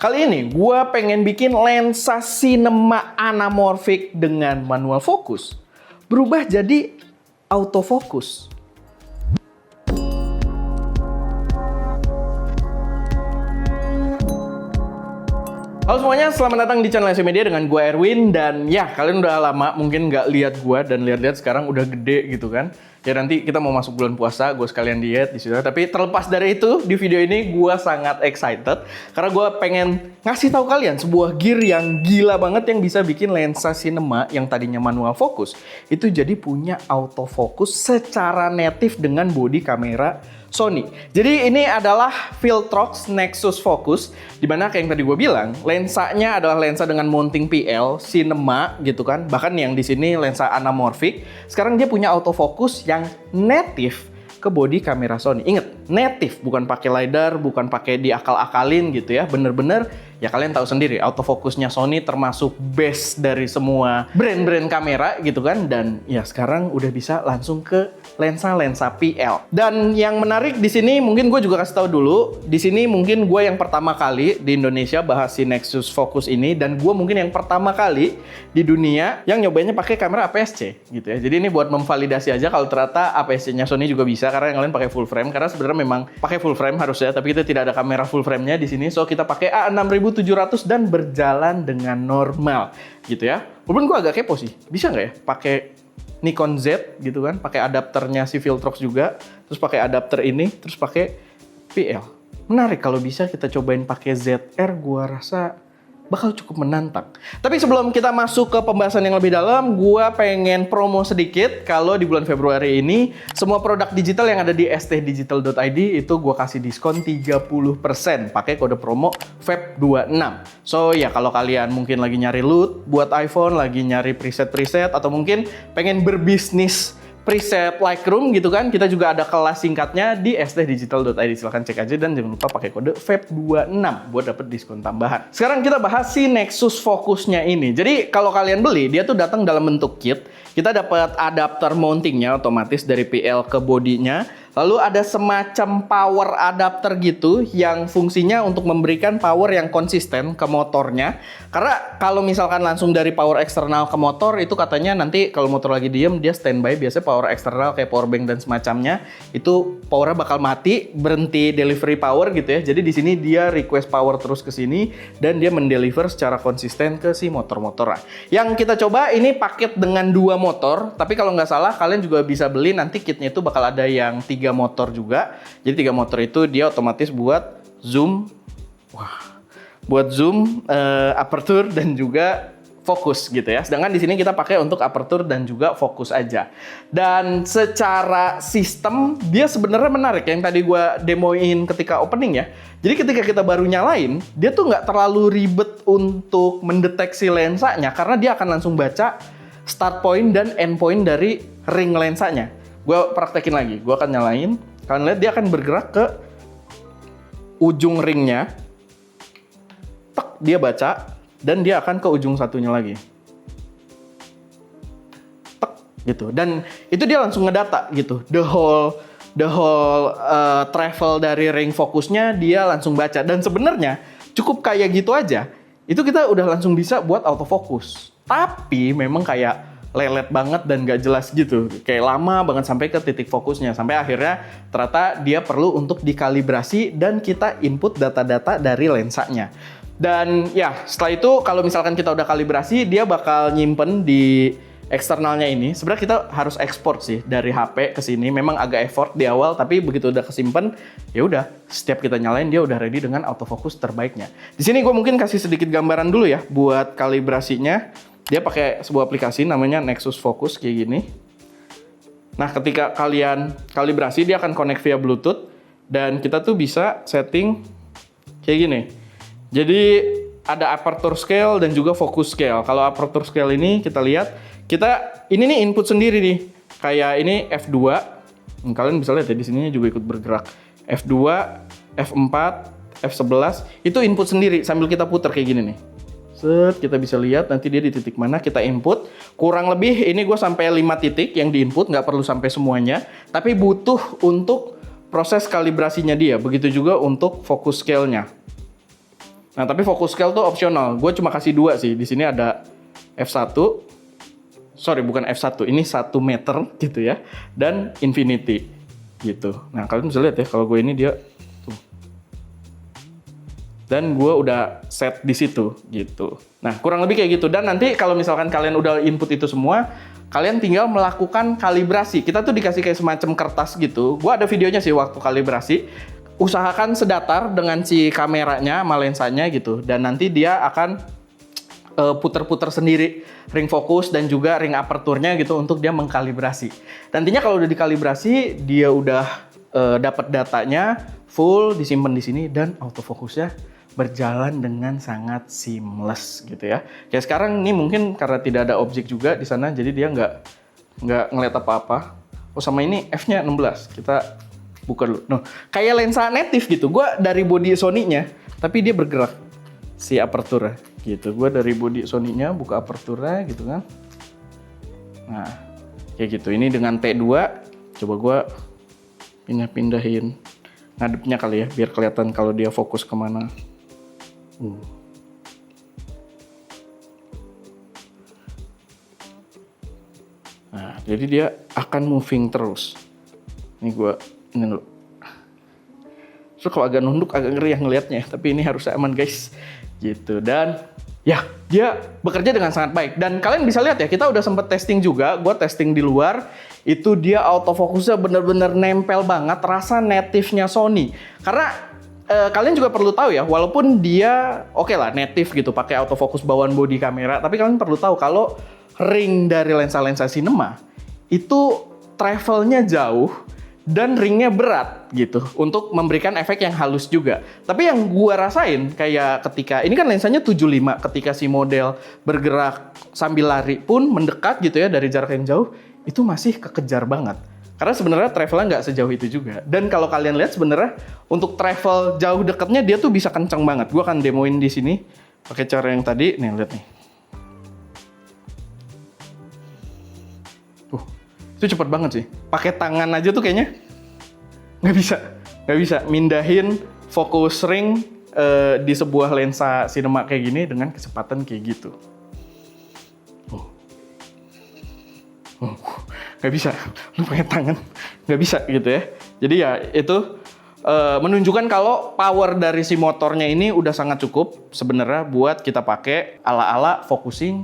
Kali ini gue pengen bikin lensa cinema anamorphic dengan manual fokus berubah jadi autofocus. Halo semuanya, selamat datang di channel SC Media dengan gue Erwin. Dan ya, kalian udah lama mungkin nggak lihat gue dan lihat-lihat sekarang udah gede gitu kan. Ya nanti kita mau masuk bulan puasa, gue sekalian diet di situ. Tapi terlepas dari itu, di video ini gue sangat excited karena gue pengen ngasih tahu kalian sebuah gear yang gila banget yang bisa bikin lensa cinema yang tadinya manual fokus itu jadi punya autofocus secara native dengan body kamera Sony. Jadi ini adalah Viltrox Nexus Focus, dimana kayak yang tadi gue bilang, lensanya adalah lensa dengan mounting PL, cinema gitu kan. Bahkan yang di sini lensa anamorphic. Sekarang dia punya autofocus yang native ke body kamera Sony. Ingat, native, bukan pakai LiDAR, bukan pakai diakal-akalin gitu ya. Bener-bener ya kalian tahu sendiri, autofokusnya Sony termasuk best dari semua brand-brand kamera gitu kan. Dan ya sekarang udah bisa langsung ke lensa-lensa PL. Dan yang menarik di sini mungkin gue juga kasih tahu dulu, di sini mungkin gue yang pertama kali di Indonesia bahas si Nexus Focus ini, dan gue mungkin yang pertama kali di dunia yang nyobainnya pakai kamera APS-C gitu ya. Jadi ini buat memvalidasi aja kalau ternyata APS-C-nya Sony juga bisa, karena yang lain pakai full frame. Karena sebenarnya memang pakai full frame harusnya, tapi kita tidak ada kamera full frame-nya di sini. So kita pakai A6700 dan berjalan dengan normal gitu ya. Walaupun gue agak kepo sih, bisa nggak ya pakai Nikon Z gitu kan, pakai adapternya si Viltrox juga, terus pakai adapter ini, terus pakai PL. Menarik kalau bisa kita cobain pakai ZR, gua rasa bakal cukup menantang. Tapi sebelum kita masuk ke pembahasan yang lebih dalam, gua pengen promo sedikit kalau di bulan Februari ini semua produk digital yang ada di stdigital.id itu gua kasih diskon 30% pakai kode promo FEB26. So ya kalau kalian mungkin lagi nyari loot buat iPhone, lagi nyari preset-preset, atau mungkin pengen berbisnis preset Lightroom gitu kan, kita juga ada kelas singkatnya di stdigital.id. Silahkan cek aja dan jangan lupa pakai kode FEB26 buat dapet diskon tambahan. Sekarang kita bahas si Nexus Focusnya ini. Jadi kalau kalian beli, dia tuh datang dalam bentuk kit. Kita dapat adapter mountingnya otomatis dari PL ke bodinya. Lalu ada semacam power adapter gitu yang fungsinya untuk memberikan power yang konsisten ke motornya. Karena kalau misalkan langsung dari power eksternal ke motor itu katanya nanti kalau motor lagi diem dia standby. Biasanya power eksternal kayak power bank dan semacamnya itu powernya bakal mati, berhenti delivery power gitu ya. Jadi di sini dia request power terus ke sini dan dia mendeliver secara konsisten ke si motor-motor. Yang kita coba ini paket dengan 2 motor, tapi kalau nggak salah kalian juga bisa beli nanti kitnya itu bakal ada yang 3 motor juga. Jadi 3 motor itu dia otomatis buat zoom, buat zoom, aperture dan juga fokus gitu ya. Sedangkan di sini kita pakai untuk aperture dan juga fokus aja. Dan secara sistem dia sebenarnya menarik yang tadi gue demoin ketika opening ya. Jadi ketika kita baru nyalain, dia tuh nggak terlalu ribet untuk mendeteksi lensanya karena dia akan langsung baca start point dan end point dari ring lensanya. Gue praktekin lagi, gue akan nyalain. Kalian lihat dia akan bergerak ke ujung ringnya. Tek, dia baca. Dan dia akan ke ujung satunya lagi. Tek, gitu. Dan itu dia langsung ngedata gitu. The whole travel dari ring fokusnya dia langsung baca. Dan sebenarnya cukup kayak gitu aja. Itu kita udah langsung bisa buat autofocus. Tapi memang kayak lelet banget dan gak jelas gitu. Kayak lama banget sampai ke titik fokusnya. Sampai akhirnya ternyata dia perlu untuk dikalibrasi dan kita input data-data dari lensanya. Dan ya setelah itu kalau misalkan kita udah kalibrasi, dia bakal nyimpen di eksternalnya ini. Sebenarnya kita harus ekspor sih dari HP ke sini. Memang agak effort di awal, tapi begitu udah kesimpan, ya udah setiap kita nyalain dia udah ready dengan autofocus terbaiknya. Di sini gue mungkin kasih sedikit gambaran dulu ya buat kalibrasinya. Dia pakai sebuah aplikasi namanya Nexus Focus kayak gini. Nah, ketika kalian kalibrasi dia akan connect via Bluetooth dan kita tuh bisa setting kayak gini. Jadi ada aperture scale dan juga focus scale. Kalau aperture scale ini kita lihat, ini nih input sendiri nih. Kayak ini F2. Kalian bisa lihat ya di sini juga ikut bergerak. F2, F4, F11 itu input sendiri sambil kita putar kayak gini nih. Set, kita bisa lihat nanti dia di titik mana kita input. Kurang lebih ini gue sampai 5 titik yang di input, nggak perlu sampai semuanya. Tapi butuh untuk proses kalibrasinya dia. Begitu juga untuk focus scale-nya. Nah, tapi focus scale tuh opsional. Gue cuma kasih 2 sih. Di sini ada f1. Sorry, bukan f1. Ini 1 meter gitu ya. Dan infinity gitu. Nah, kalian bisa lihat ya kalau gue ini dia tuh. Dan gue udah set di situ gitu. Nah, kurang lebih kayak gitu. Dan nanti kalau misalkan kalian udah input itu semua, kalian tinggal melakukan kalibrasi. Kita tuh dikasih kayak semacam kertas gitu. Gue ada videonya sih waktu kalibrasi. Usahakan sedatar dengan si kameranya sama lensanya gitu. Dan nanti dia akan puter-puter sendiri ring fokus dan juga ring aperturnya gitu untuk dia mengkalibrasi. Nantinya kalau udah dikalibrasi, dia udah dapat datanya full disimpan di sini dan autofokusnya berjalan dengan sangat seamless gitu ya. Kayak sekarang ini mungkin karena tidak ada objek juga di sana, jadi dia nggak ngeliat apa-apa. Oh, sama ini f-nya 16. Kita buka dulu. Noh, kayak lensa native gitu. Gua dari body Sony-nya, tapi dia bergerak si apertura gitu. Gua dari body Sony-nya buka apertura gitu kan. Nah, kayak gitu. Ini dengan T2. Coba gua pindahin ngadepnya kali ya, biar kelihatan kalau dia fokus kemana. Nah, jadi dia akan moving terus. Ini dulu. So, kalau agak nunduk agak ngeri ya ngelihatnya, tapi ini harus aman guys. Gitu. Dan ya, dia bekerja dengan sangat baik. Dan kalian bisa lihat ya, kita udah sempet testing juga. Gue testing di luar, itu dia autofokusnya bener-bener nempel banget, rasa native-nya Sony. Karena kalian juga perlu tahu ya, walaupun dia oke lah native gitu, pakai autofocus bawaan body kamera, tapi kalian perlu tahu kalau ring dari lensa-lensa cinema itu travelnya jauh dan ringnya berat gitu untuk memberikan efek yang halus juga. Tapi yang gua rasain kayak ketika ini kan lensanya 75, ketika si model bergerak sambil lari pun mendekat gitu ya dari jarak yang jauh, itu masih kekejar banget. Karena sebenarnya travelnya nggak sejauh itu juga. Dan kalau kalian lihat sebenarnya untuk travel jauh dekatnya dia tuh bisa kenceng banget. Gua akan demoin di sini pakai cara yang tadi. Nih lihat nih. Itu cepet banget sih. Pakai tangan aja tuh kayaknya nggak bisa mindahin fokus ring di sebuah lensa cinema kayak gini dengan kecepatan kayak gitu. Nggak bisa, lu pakai tangan nggak bisa gitu ya. Jadi ya itu menunjukkan kalau power dari si motornya ini udah sangat cukup sebenarnya buat kita pakai ala-ala focusing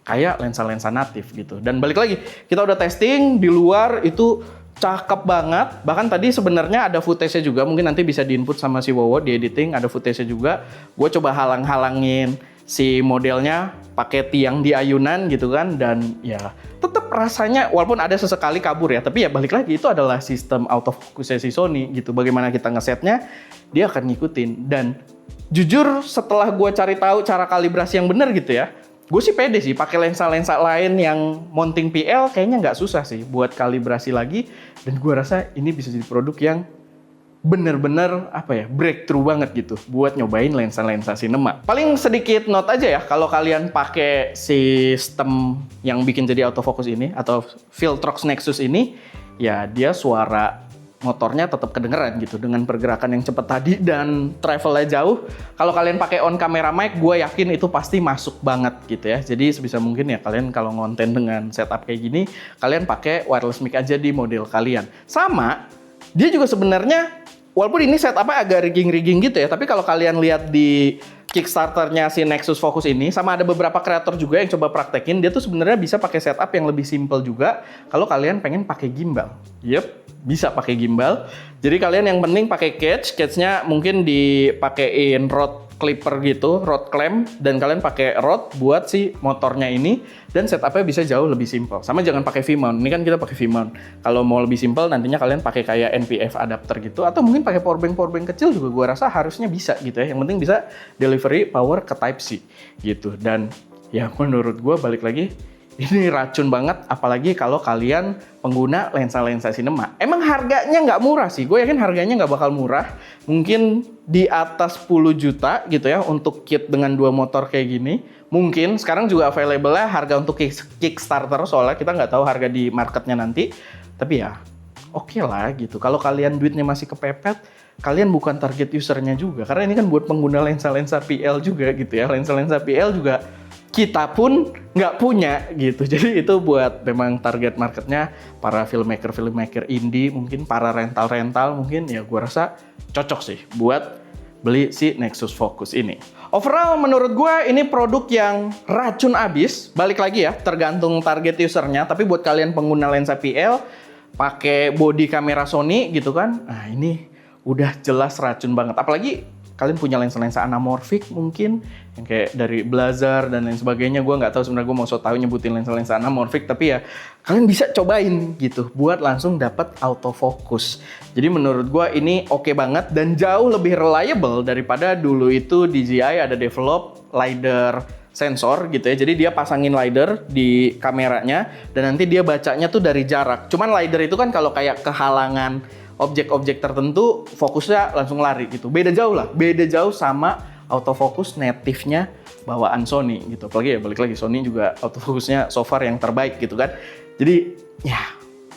kayak lensa-lensa natif gitu. Dan balik lagi, kita udah testing di luar itu cakep banget. Bahkan tadi sebenarnya ada footage-nya juga, mungkin nanti bisa diinput sama si Wowo di editing, ada footage-nya juga. Gue coba halang-halangin si modelnya pakai tiang di ayunan gitu kan, dan ya tetap rasanya walaupun ada sesekali kabur ya, tapi ya balik lagi itu adalah sistem autofocusnya si Sony gitu. Bagaimana kita ngesetnya, dia akan ngikutin. Dan jujur setelah gue cari tahu cara kalibrasi yang benar gitu ya, gue sih pede sih pakai lensa-lensa lain yang mounting PL kayaknya nggak susah sih buat kalibrasi lagi. Dan gue rasa ini bisa jadi produk yang bener-bener breakthrough banget gitu buat nyobain lensa-lensa cinema. Paling sedikit note aja ya, kalau kalian pakai sistem yang bikin jadi autofocus ini atau Viltrox Nexus ini, ya dia suara motornya tetap kedengeran gitu dengan pergerakan yang cepat tadi dan travelnya jauh. Kalau kalian pakai on camera mic, gue yakin itu pasti masuk banget gitu ya. Jadi sebisa mungkin ya kalian kalau ngonten dengan setup kayak gini, kalian pakai wireless mic aja di model kalian. Sama, dia juga sebenarnya walaupun ini setupnya agak rigging-rigging gitu ya, tapi kalau kalian lihat di Kickstarter-nya si Nexus Focus ini, sama ada beberapa kreator juga yang coba praktekin, dia tuh sebenarnya bisa pakai setup yang lebih simple juga kalau kalian pengen pakai gimbal. Yep, bisa pakai gimbal. Jadi kalian yang penting pakai catch-nya mungkin dipakein rod clipper gitu, rod clamp, dan kalian pakai rod buat si motornya ini, dan setupnya bisa jauh lebih simple. Sama jangan pakai V-mount, ini kan kita pakai V-mount. Kalau mau lebih simple nantinya kalian pakai kayak NPF adapter gitu, atau mungkin pakai powerbank kecil juga gua rasa harusnya bisa gitu ya. Yang penting bisa delivery power ke Type-C gitu. Dan ya menurut gua balik lagi, ini racun banget, apalagi kalau kalian pengguna lensa-lensa cinema. Emang harganya nggak murah sih, gue yakin harganya nggak bakal murah. Mungkin di atas 10 juta gitu ya untuk kit dengan 2 motor kayak gini. Mungkin sekarang juga available-nya harga untuk Kickstarter, soalnya kita nggak tahu harga di marketnya nanti. Tapi ya oke lah gitu, kalau kalian duitnya masih kepepet, kalian bukan target usernya juga. Karena ini kan buat pengguna lensa-lensa PL juga gitu ya. Lensa-lensa PL juga kita pun nggak punya gitu. Jadi itu buat memang target marketnya para filmmaker indie, mungkin para rental mungkin ya gue rasa cocok sih buat beli si Nexus Focus ini. Overall menurut gue ini produk yang racun abis. Balik lagi ya, tergantung target usernya. Tapi buat kalian pengguna lensa PL, pakai body kamera Sony gitu kan, nah ini udah jelas racun banget. Apalagi kalian punya lensa-lensa anamorphic mungkin yang kayak dari Blazar dan lain sebagainya. Gue nggak tahu sebenarnya, gue mau so tau nyebutin lensa-lensa anamorphic, tapi ya kalian bisa cobain gitu buat langsung dapat autofocus. Jadi menurut gue ini oke banget dan jauh lebih reliable daripada dulu itu DJI ada develop LiDAR sensor gitu ya. Jadi dia pasangin LiDAR di kameranya dan nanti dia bacanya tuh dari jarak. Cuman LiDAR itu kan kalau kayak kehalangan objek-objek tertentu, fokusnya langsung lari gitu. Beda jauh sama autofocus native-nya bawaan Sony gitu. Apalagi ya balik lagi, Sony juga autofocusnya so far yang terbaik gitu kan. Jadi ya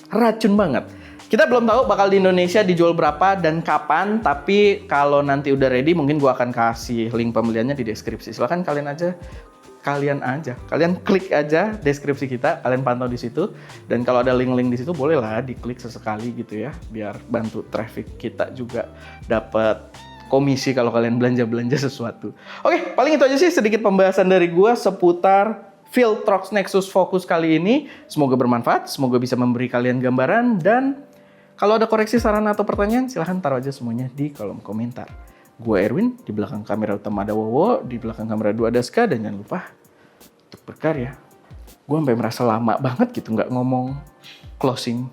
racun banget. Kita belum tahu bakal di Indonesia dijual berapa dan kapan, tapi kalau nanti udah ready mungkin gua akan kasih link pembeliannya di deskripsi. Silahkan kalian klik aja deskripsi kita, kalian pantau di situ, dan kalau ada link-link di situ bolehlah diklik sesekali gitu ya, biar bantu traffic kita juga dapat komisi kalau kalian belanja sesuatu. Oke, paling itu aja sih sedikit pembahasan dari gua seputar Viltrox Nexus Focus kali ini. Semoga bermanfaat, semoga bisa memberi kalian gambaran, dan kalau ada koreksi, saran atau pertanyaan silahkan taruh aja semuanya di kolom komentar. Gue Erwin, di belakang kamera utama ada Wowo, di belakang kamera 2 ada Ska, dan jangan lupa untuk berkarya. Gue sampai merasa lama banget gitu nggak ngomong closing